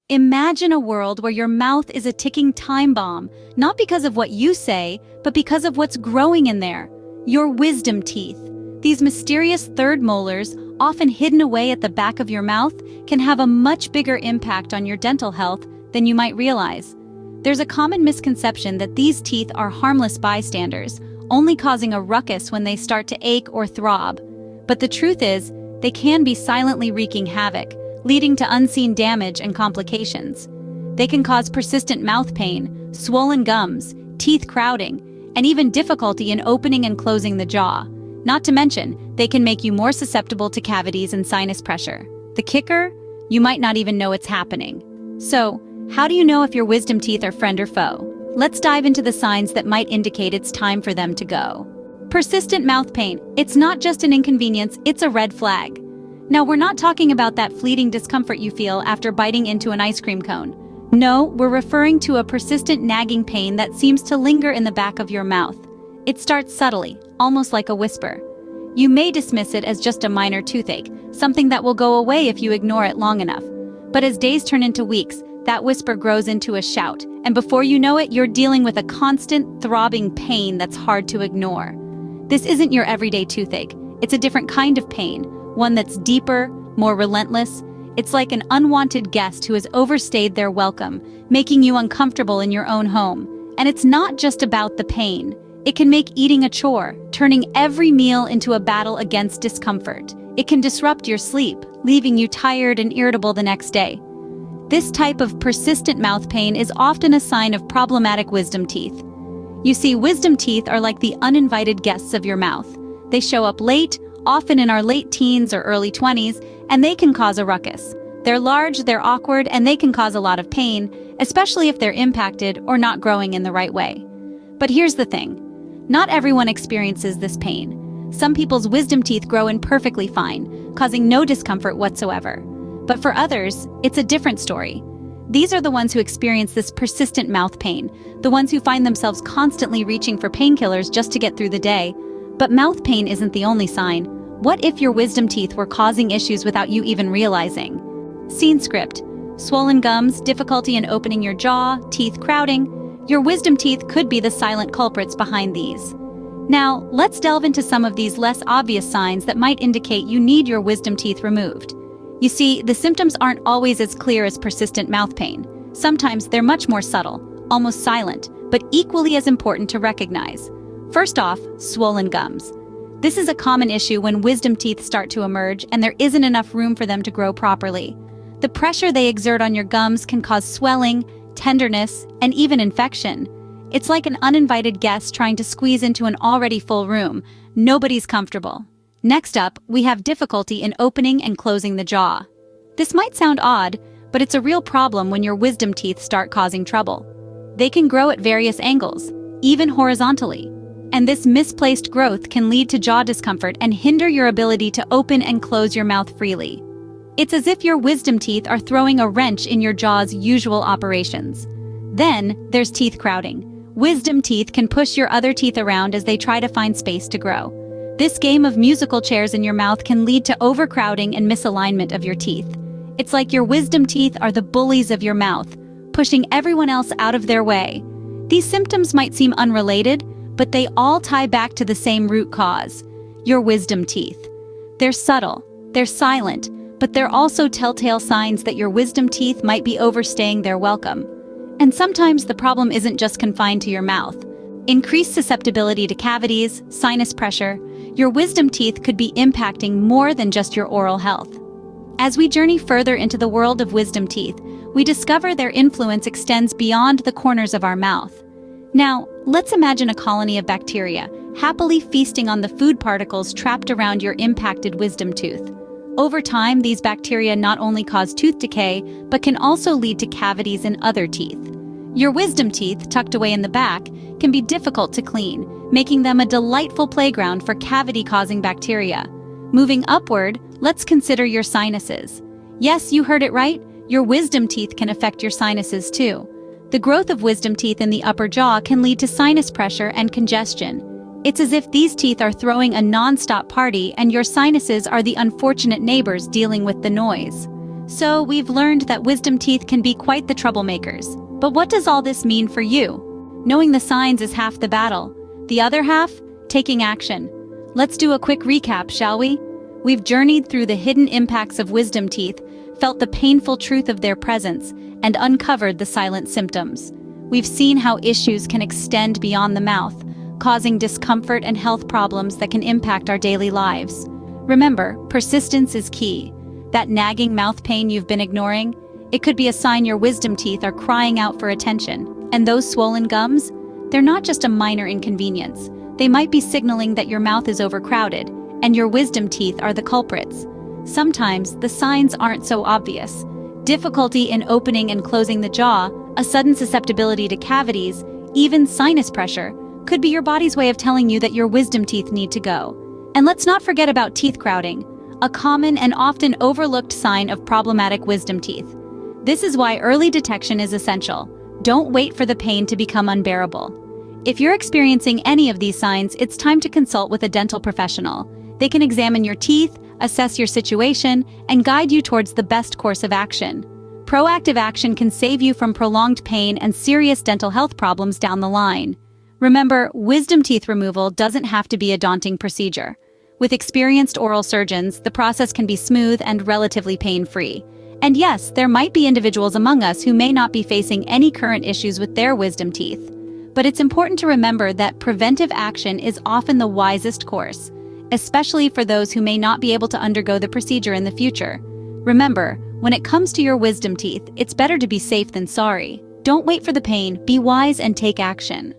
Imagine a world where your mouth is a ticking time bomb, not because of what you say, but because of what's growing in there. Your wisdom teeth. These mysterious third molars, often hidden away at the back of your mouth, can have a much bigger impact on your dental health than you might realize. There's a common misconception that these teeth are harmless bystanders, only causing a ruckus when they start to ache or throb. But the truth is, they can be silently wreaking havoc, leading to unseen damage and complications. They can cause persistent mouth pain, swollen gums, teeth crowding, and even difficulty in opening and closing the jaw. Not to mention, they can make you more susceptible to cavities and sinus pressure. The kicker? You might not even know it's happening. So, how do you know if your wisdom teeth are friend or foe? Let's dive into the signs that might indicate it's time for them to go. Persistent mouth pain. It's not just an inconvenience, it's a red flag. Now, we're not talking about that fleeting discomfort you feel after biting into an ice cream cone. No, we're referring to a persistent nagging pain that seems to linger in the back of your mouth. It starts subtly, almost like a whisper. You may dismiss it as just a minor toothache, something that will go away if you ignore it long enough. But as days turn into weeks, that whisper grows into a shout, and before you know it, you're dealing with a constant, throbbing pain that's hard to ignore. This isn't your everyday toothache. It's a different kind of pain, one that's deeper, more relentless. It's like an unwanted guest who has overstayed their welcome, making you uncomfortable in your own home. And it's not just about the pain. It can make eating a chore, turning every meal into a battle against discomfort. It can disrupt your sleep, leaving you tired and irritable the next day. This type of persistent mouth pain is often a sign of problematic wisdom teeth. You see, wisdom teeth are like the uninvited guests of your mouth. They show up late, often in our late teens or early 20s, and they can cause a ruckus. They're large, they're awkward, and they can cause a lot of pain, especially if they're impacted or not growing in the right way. But here's the thing. Not everyone experiences this pain. Some people's wisdom teeth grow in perfectly fine, causing no discomfort whatsoever. But for others, it's a different story. These are the ones who experience this persistent mouth pain, the ones who find themselves constantly reaching for painkillers just to get through the day. But mouth pain isn't the only sign. What if your wisdom teeth were causing issues without you even realizing? Scene script. Swollen gums, difficulty in opening your jaw, teeth crowding. Your wisdom teeth could be the silent culprits behind these. Now, let's delve into some of these less obvious signs that might indicate you need your wisdom teeth removed. You see, the symptoms aren't always as clear as persistent mouth pain. Sometimes they're much more subtle, almost silent, but equally as important to recognize. First off, swollen gums. This is a common issue when wisdom teeth start to emerge and there isn't enough room for them to grow properly. The pressure they exert on your gums can cause swelling, tenderness, and even infection. It's like an uninvited guest trying to squeeze into an already full room. Nobody's comfortable. Next up, we have difficulty in opening and closing the jaw. This might sound odd, but it's a real problem when your wisdom teeth start causing trouble. They can grow at various angles, even horizontally. And this misplaced growth can lead to jaw discomfort and hinder your ability to open and close your mouth freely. It's as if your wisdom teeth are throwing a wrench in your jaw's usual operations. Then, there's teeth crowding. Wisdom teeth can push your other teeth around as they try to find space to grow. This game of musical chairs in your mouth can lead to overcrowding and misalignment of your teeth. It's like your wisdom teeth are the bullies of your mouth, pushing everyone else out of their way. These symptoms might seem unrelated, but they all tie back to the same root cause: your wisdom teeth. They're subtle, they're silent, but they're also telltale signs that your wisdom teeth might be overstaying their welcome. And sometimes the problem isn't just confined to your mouth. Increased susceptibility to cavities, sinus pressure, your wisdom teeth could be impacting more than just your oral health. As we journey further into the world of wisdom teeth, we discover their influence extends beyond the corners of our mouth. Now, let's imagine a colony of bacteria, happily feasting on the food particles trapped around your impacted wisdom tooth. Over time, these bacteria not only cause tooth decay, but can also lead to cavities in other teeth. Your wisdom teeth, tucked away in the back, can be difficult to clean, making them a delightful playground for cavity-causing bacteria. Moving upward, let's consider your sinuses. Yes, you heard it right. Your wisdom teeth can affect your sinuses too. The growth of wisdom teeth in the upper jaw can lead to sinus pressure and congestion. It's as if these teeth are throwing a non-stop party and your sinuses are the unfortunate neighbors dealing with the noise. So we've learned that wisdom teeth can be quite the troublemakers. But what does all this mean for you? Knowing the signs is half the battle. The other half? Taking action. Let's do a quick recap, shall we? We've journeyed through the hidden impacts of wisdom teeth, felt the painful truth of their presence, and uncovered the silent symptoms. We've seen how issues can extend beyond the mouth, causing discomfort and health problems that can impact our daily lives. Remember, persistence is key. That nagging mouth pain you've been ignoring, it could be a sign your wisdom teeth are crying out for attention. And those swollen gums? They're not just a minor inconvenience. They might be signaling that your mouth is overcrowded, and your wisdom teeth are the culprits. Sometimes the signs aren't so obvious. Difficulty in opening and closing the jaw, a sudden susceptibility to cavities, even sinus pressure, could be your body's way of telling you that your wisdom teeth need to go. And let's not forget about teeth crowding, a common and often overlooked sign of problematic wisdom teeth. This is why early detection is essential. Don't wait for the pain to become unbearable. If you're experiencing any of these signs, it's time to consult with a dental professional. They can examine your teeth, assess your situation, and guide you towards the best course of action. Proactive action can save you from prolonged pain and serious dental health problems down the line. Remember, wisdom teeth removal doesn't have to be a daunting procedure. With experienced oral surgeons, the process can be smooth and relatively pain-free. And yes, there might be individuals among us who may not be facing any current issues with their wisdom teeth. But it's important to remember that preventive action is often the wisest course, especially for those who may not be able to undergo the procedure in the future. Remember, when it comes to your wisdom teeth, it's better to be safe than sorry. Don't wait for the pain, be wise and take action.